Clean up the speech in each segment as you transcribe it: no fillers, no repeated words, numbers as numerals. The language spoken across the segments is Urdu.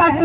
7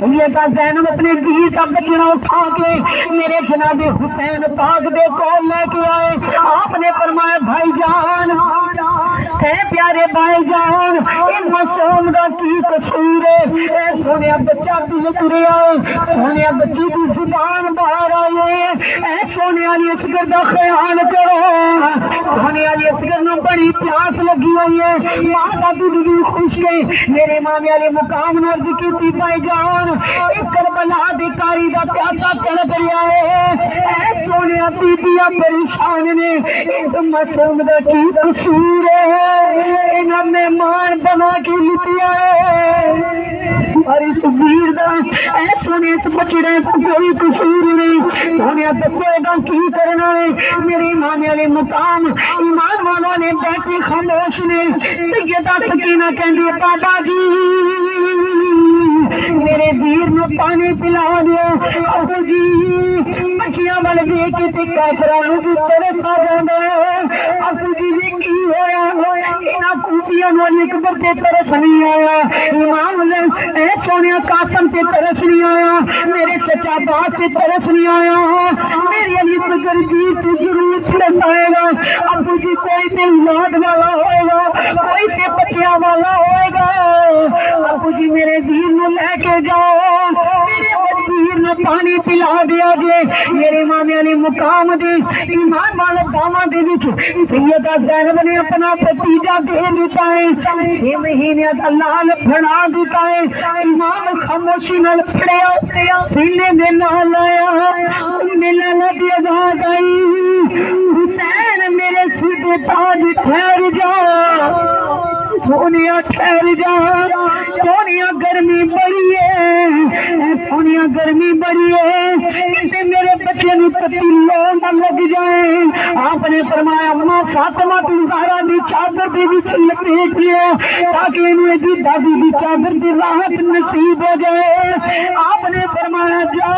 سیدہ زینب اپنے ویر کا بچڑا اٹھا کے میرے جناب حسین پاک دے کول لے کے آئے. آپ نے فرمایا بھائی جان اے پیارے بھائی جان ان معصوم دا کی قصور ہے؟ اے سونے بچہ دل تریا ہے, سونے بچی کی زبان باہر آئی ہے. اے سونے علی اصغر دا خیال کرو, سونے علی اصغر نو بڑی پیاس لگی ہوئی ہے, ماں کا دودھ بھی خوش گئی. میرے امام علی مقام نے عرض کی بھائی جان ایک کربلا دی کاری دا پیاسا تڑپ رہا ہے. اے سونے بیبیاں پریشان نے, اس معصوم دا کی قصور ہے؟ انہاں مہمان بنا کے لٹیا ہے اور اس ویر دا اے سونے اس بچڑے کو کوئی قصور نہیں. سونے دسو گا کی کرنا ہے؟ میرے امام علی مقام ایمان والوں نے بیٹھے خاموش نے. سیدہ سکینہ کہندی بابا جی میرے ویر نو پانی پلا دیا. ابو جی مچھیاں وال ویکھ کے تے کافراں دی طرف آ جاندا ہے. ابو جی کی ہویا انہاں کوفیاں نو علی اکبر تے طرف نہیں آیا, امام اے سونے قاسم تے طرف نہیں آیا, میرے چچا باس تے طرف نہیں آیا, میری علی اکبر جی تے ضرور طرف آئے گا. ابو جی کوئی تے اولاد والا ہوئے گا, کوئی تے بچیاں والا ہوئے گا. ابو جی میرے ویر نو لے کے جاؤ, میرے ویر نو پانی پلا دیا جے. میرے امام علی مقام دے ایمان والے داواں دے وچ سیدہ زینب نے اپنا بھتیجا دے دیتا ہے, 6 مہینے دا لال پھڑا دیتا ہے. امام خاموشی نال پھڑیا سینے میں نال لایا, میرے نبی آواز آئی حسین میرے سیدھے تاج ٹھہر جا. سونیا ٹھہر جا, سونیا گرمی بڑی ہے, سونیا گرمی بڑی ہے, اسے میرے بچے نو پتیلوں نہ لگ جائے. آپ نے فرمایا ماں فاطمہ زہرا دی چادر دے وچ لپیٹ لیا تاکہ انہوں دی دادی دی چادر دی راحت نصیب ہو جائے. آپ نے فرمایا جا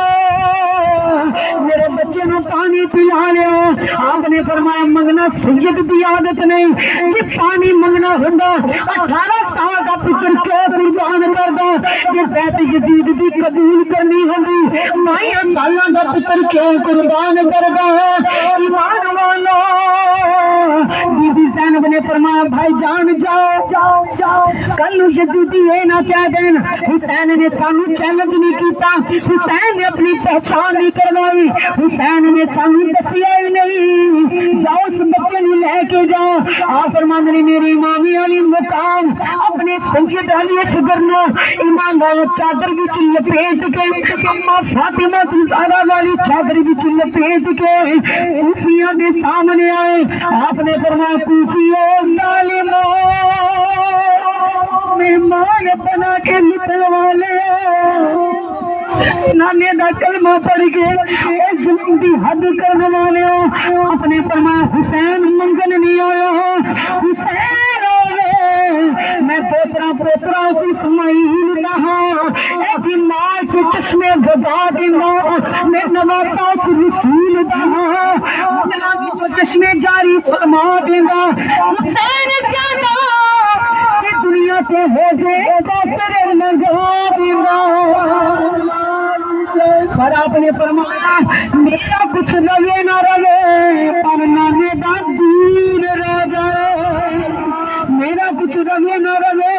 میرے بچے نو پانی پلا لیا. آپ نے فرمایا منگنا سید دی عادت نہیں, یہ پانی منگنا ہوندا 18 سال کا پتر کیوں قربان کردا, یہ بیت یزید دی قبول کرنی ہوندی 9 سالاں دا پتر کیوں قربان کردا. ایمان والو بی بی زینب نے فرمایا بھائی جان جاؤ کل یزیدی یہ نہ کہہ دین حسین نے سانو چیلنج نہیں کیتا, حسین نے اپنی پہچان نہیں کروائی, حسین نے سانو دسیا ہی نہیں. جاؤ اس بچے نو لے کے جاؤ. آپ فرماندے نے میرے امام علی مقام اپنے سید علی اصغر نو ایمان والے چادر وچ لپیٹ کے اما فاطمہ زہرا والی چادر وچ لپیٹ کے کوفیاں دے سامنے آئے. آپ نے فرمایا کوفیو ظالمو مہمان بنا کے لٹنے والے نانے دا کلمہ پڑھ کے اے ظلم دی حد کرنے والے. آپ نے فرمایا حسین منگن نہیں آیا, حسین میں پوترا اسی اسماعیل دا اے دی ماں کے چشمے وضا دی ماں میں نواسا اس رسول دا چشمے جاری فرما دینا. حسین جانا کہ دنیا سے ہو جائے باطر لگا دینا. پر آپ نے فرمایا میرا کچھ رہے نہ رہے پر نانے دا دین رہ جائے, میرا کچھ رہے نہ رہے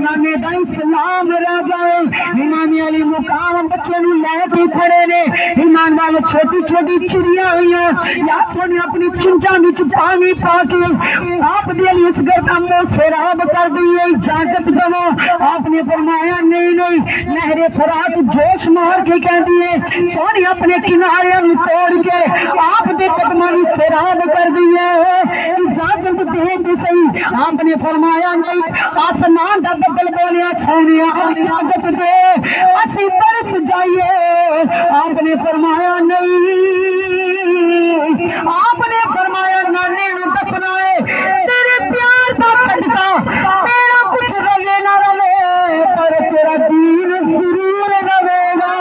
نانے دا اسلام رہ جائے. امام علی مقام بچے نو لے کے کھڑے نے, ایمان والے چھوٹی چھوٹی چڑیاں ہوئیاں یا سونے اپنی چنچاں وچ پانی پا کے آپ دی علی اصغر دا منہ سیراب کر دیے. اجازت دو. آپ نے فرمایا نہیں نہر فرات جوش مار کے کہتی ہے سونے اپنے کنارے نو توڑ کے آپ دے قدماں نو سیراب کر دیے. اجازت دے دی صحیح. آپ نے فرمایا نہیں, آسمان دا بدل بولیا سونے اجازت دے اسی برس جائیے. آپ نے فرمایا نہیں, آپ نے فرمایا نانے نو دسنا ہے تیرے پیار دا صدقہ میرا کچھ رہے نہ رہے پر تیرا دین ضرور رہے گا,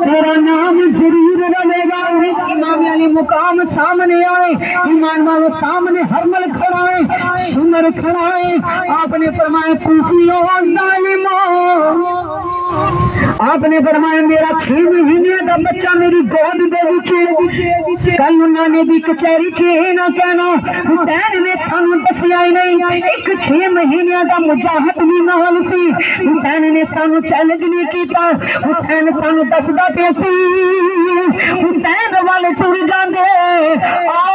تیرا نام ضرور رہے گا. امام علی مقام سامنے آئے, ایمان والے سامنے ہرمل کھڑائے, سمر کھڑائے. آپ نے فرمایا کوفیو ظالمو آپ نے فرمایا میرا 6 مہینے کا بچہ میری گود دے وچ کل انہوں نے بھی کچہری چ نہ کہنا حسین نے سانو دسیا ہی نہیں ایک 6 مہینے کا مجاہد بھی نال سی حسین نے سانو چیلنج نہیں کیتا حسین سانو دسدا پیا سی حسین والے ٹر جاندے آؤ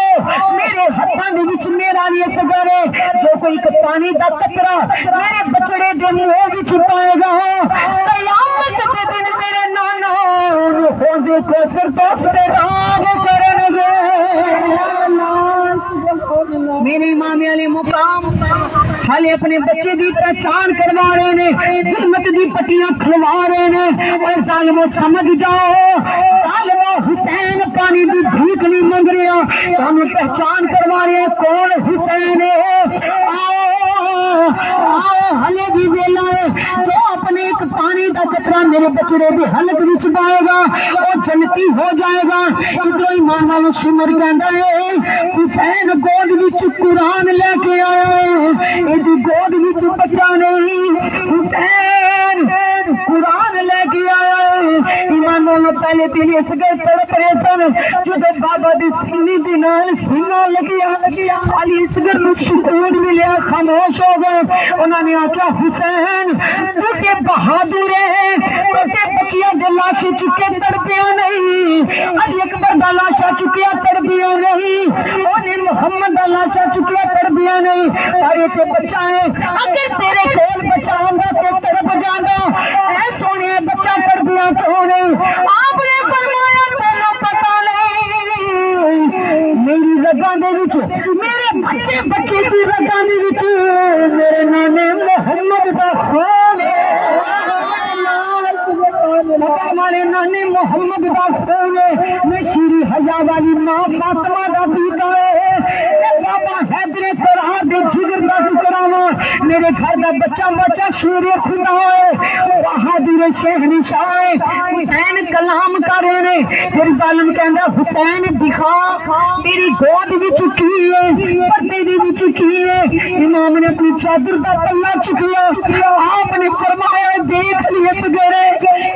میرے ہاتھاں دے وچ میرا نہیں اصغر ہے جو کوئی پانی دا قطرہ میرے بچڑے دے منہ وچ پائے گا قیامت کے دن میرے نانا حوض کوثر دوستے راگ کرن گے میرے امام علی مقام حالے اپنے بچے دی پہچان کروا رہے ہیں ظلمت دی پٹیاں کھلوا رہے ہیں اور ظالمو سمجھ جاؤ ظالمو حسین پانی دی بھیک نہیں منگ رہا ہمیں پہچان کروا رہے ہیں کون حسین ہے ہلے بھی ویلا ہے جو اپنے ایک پانی کا قطرہ میرے بچڑے بھی حلق وچ پائے گا وہ جنتی ہو جائے گا ادھر ایمان والو سمر کہندا ہے حسین گود وچ قرآن لے کے آیا ہے ایدی گود وچ بچہ نہیں حسین قرآن لے کے آیا ہے ایمان والو پہلے دن اس گئے تڑپ رہے سن جدو بابا دی سینی دی نال سینہ لگیا علی اصغر نو سکون ملیا خاموش ہو گئے انہوں نے آکھا حسین تو کہ بہادر ہے تو کہ بچیاں دے لاشے چکے تڑپیا نہیں علی اکبر دا لاشا چکیا تڑپیا نہیں انہیں محمد دا لاشا چکیا تڑپیا نہیں پر یہ تے بچہ ہے اگر تیرے کول بچہ ہوندا تے تڑپ جاندا اے سونے بچہ تڑپیا کیوں نہیں آپ نے فرمایا تینوں پتہ نہیں میری رگاں دے وچ میرے بچے دی رگاں دے وچ میرے نانے محمد دا خون ہے ہمارے نانے محمد دا خون ہے میں شیری حیا والی ماں فاطمہ دا بیٹا ہے بابا حیدر فرار دے جگر دا ذکراوا میرے گھر دا بچہ شیر خدا ہے بہادر شہنشاہ ہے حسین کلام کر رہے ہیں پھر ظالم کہندا حسین دکھا تیری گود وچ کی ہے پردے دی وچ کی ہے امام نے اپنی چادر دا پلہ چکیا آپ نے فرمایا دیکھ لیے تگرے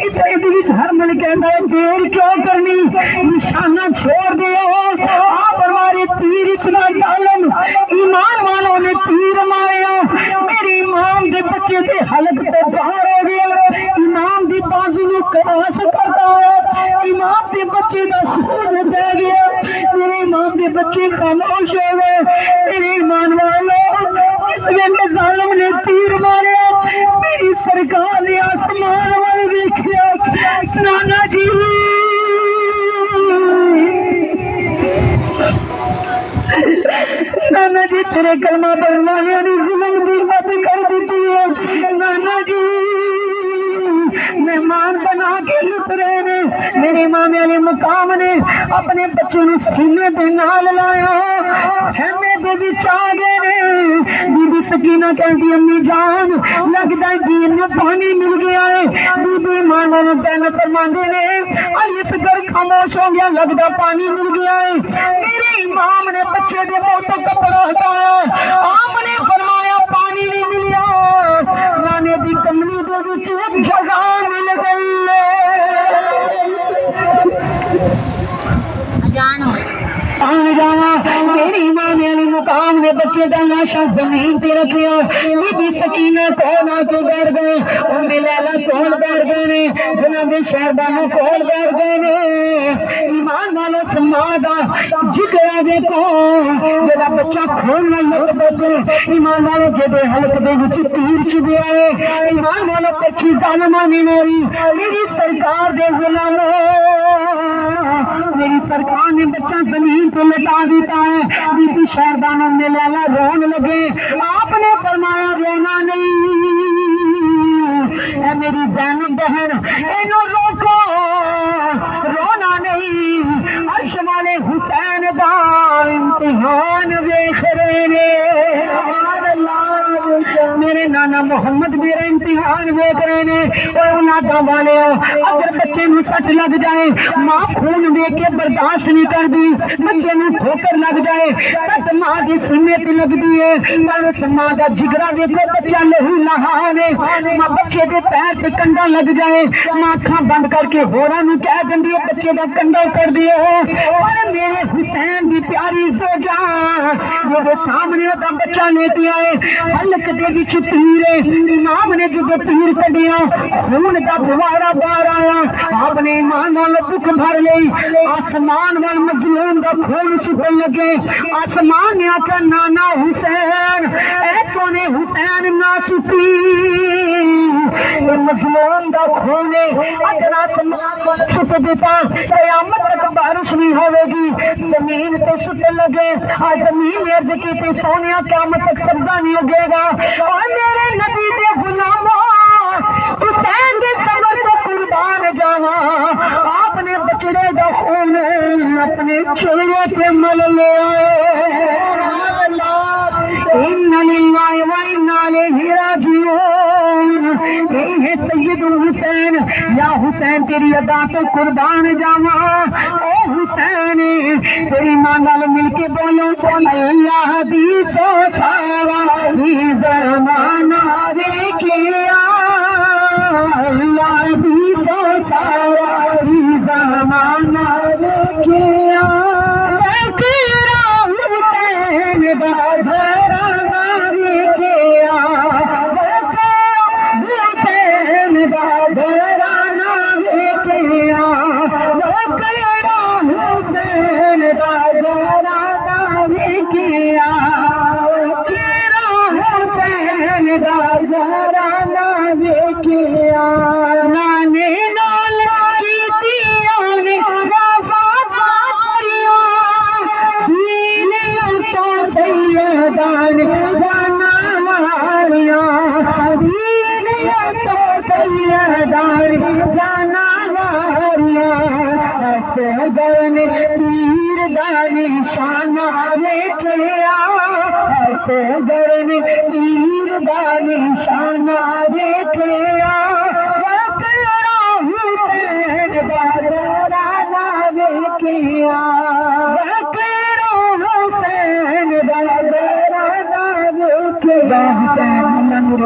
اس وچ ہر من کہندا ہے دیر کیوں کرنی نشانہ چھوڑ دیو آپ ہمارے تیر اتنا ظالم ایمان والوں نے تیر ماریا میری امام دے بچے دے حلق تو باہر ہو گیا امام دی بازو نو کراس کرتا ہے امام دے بچے دا خون بہ گیا میرے امام دے بچے خاموش ہو گئے میرے ایمان والوں اس ویلے ظالم نے تیر ماریا میری سرکار نے آسمان وال ویکھیا نانا جی نانا جی تیرے کلمہ پڑھنے والے نے ظلم دی حد کر دیتی ہے نانا جی مہمان بنا کے لٹ رہے نے میرے امام علی مقام نے اپنے بچے نے سینے دے نال لایا خیمے دے وچ آ گئے نے بی بی سکینہ کہتی امی جان لگدا ہے دین نوں پانی مل گیا ہے بی بی ایمان والے زینب فرماندے نے علی اصغر خاموش ہو گیا لگدا پانی مل گیا ہے میرے امام نے بچے دے منہ تو کپڑا ہٹایا آپ نے فرمایا پانی نہیں ملیا نانے دی کملی دے وچ ایک جگہ مل گئی اجان ہو میری امام علی مقام نے بچے کا لاشا زمین پہ رکھیا بی بی سکینہ کون آ کے بیٹھ گئے ام لیلا کون بیٹھ گئے نے جناب شہربانو کون بیٹھ گئے نے ایمان والو سمادا جگرا دیکھو میرا بچہ خون نہ لگ بچے ایمان والو جدے حلق دے وچ تیر چبیا ہے ایمان والو پچھی ظالمہ نہیں ماری میری سرکار دے غلامو میری سرکار نے بچہ زمین پہ لٹا دیتا ہے بی بی شہربانو میں لیلا رون لگے آپ نے فرمایا رونا نہیں اے میری زینب بہن اینو روکو رونا نہیں عرش والے حسین دا امتحان ویکھ رہے نے میرے نانا محمد میرے امتحان ویکھ رہے نے اوے اولاداں والے اگر بچے نوں سٹ لگ جائے ماں خون ویکھ کے برداشت نہیں کردی بچے نوں ٹھوکر لگ جائے سٹ ماں دی سینے تے لگدی ہے پر اس ماں دا جگرا ویکھو بچہ لہو لہانے ماں بچے دے پیر تے کنڈا لگ جائے ماں اکھاں بند کر کے ہوراں نوں کہہ دندی ہے بچے دا کنڈا کر دیو اور میرے حسین دی پیاری زوجا میرے سامنے دا بچہ لیتی آئے حلق دے وچ تیر امام نے جو تیر کڈیا خون دا فوارا باہر آیا آپ نے ایمان نال دکھ بھر لئی آسمان وال مظلوم دا خون چھٹن لگے آسمان نے آکھیا نانا حسین اے سونے حسین نہ چھٹی مظلوم دا خون اگر آسمان چھٹ دیتا قیامت تک بارش نہیں ہوے گی زمین تے چھٹن لگے آج زمین عرض کی تے سونیا قیامت تک سبزہ نہیں لگے گا اور میرے نبی دے غلاموں حسین دے صبر تو قربان جاواں آپ نے بچڑے دا خون اپنے چہرے پہ مل لے ان للہ و انا الیہ راجعون اے سید حسین یا حسین تیری ادا تو قربان جاواں اے حسین تیری ماں نال مل کے بولو اللہ دی تو سارا زمانہ دیکھیا اللہ دی تو سارا زمانہ دیکھیا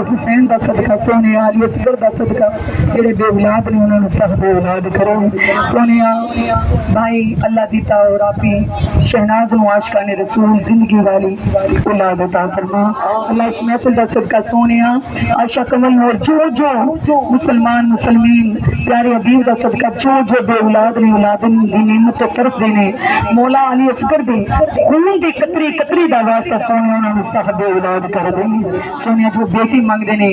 حسین دا صدقہ سونے علی اصغر دا صدقہ جڑے بے اولاد نے انہوں نے سخت اولاد کرو سونے بھائی اللہ دیتا اور آپی شہناز و عاشقان رسول زندگی والی اولاد عطا فرما اللہ اس محفل دا صدقہ سونے عائشہ کمل اور جو مسلمان مسلمین پیارے حبیب دا صدقہ جو بے اولاد نے اولادن دی نعمت تو ترس دینے مولا علی اصغر دی خون دی قطری قطری دا واسطہ سونے انہوں نے سخت بے اولاد کر دیں سونے جو بیٹی مانگ دینے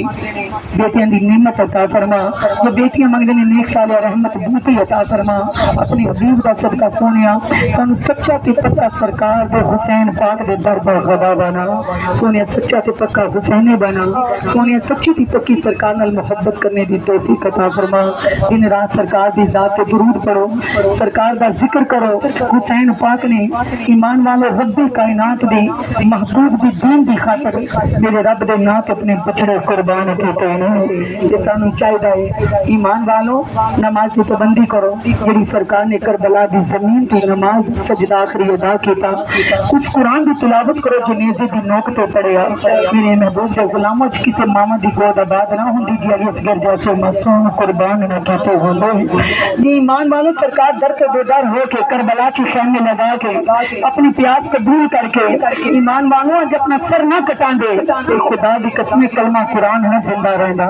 بیٹیاں دی نعمت عطا فرما جو بیٹیاں مانگ دینے نیک سال رحمت بوتی عطا فرما اپنی حبیب دا صدقہ سونیا سن سچا تے پکا سرکار دے حسین پاک دے در پر غدا بنا سونیا سچا تے پکا حسین بنا سونیا سچی تے پکی سرکار نال محبت کرنے دی توفیق عطا فرما دن رات سرکار دی ذات تے درود پڑھو سرکار دا ذکر کرو حسین پاک نے ایمان والے رب کائنات دی محبوب دی دین دی خاطر میرے رب دے نام اپنے بچڑے قربان کیتے ہیں یہ سانو چاہیے ایمان والو نماز کی پابندی کرو جڑی سرکار نے کربلا دی زمین کی نماز سجدہ آخری ادا کیتا کچھ قرآن دی تلاوت کرو جو نیزے دی نوک تو پڑھیا میرے محبوب دے غلاموں چ کسی ماما دی گود آباد نہ ہوندی جی علی اصغر جیسے معصوم قربان نہ کیتے ہوندے جی ایمان والو سرکار در سے بیدار ہو کے کربلا کی خیمے لگا کے اپنی پیاس کو دور کر کے ایمان والو اج اپنا سر نہ کٹان دے خدا دی قسم کلمہ قرآن ہے زندہ رہندا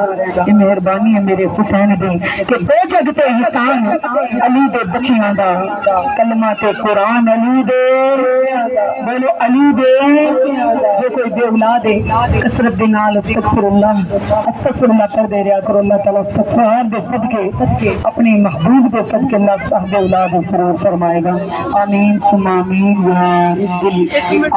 یہ مہربانی ہے میرے حسین دی کہ بے جگ تے احسان علی دے بچیاں دا کلمہ تے قرآن علی دے بولو علی دے جو کوئی بے اولاد ہے کثرت دے نال استغفر اللہ کر دے رہا کرو اللہ تعالی استغفار دے صدقے اپنے محبوب دے صدقے اللہ صاحب اولاد ضرور فرمائے گا آمین ثم آمین یا رب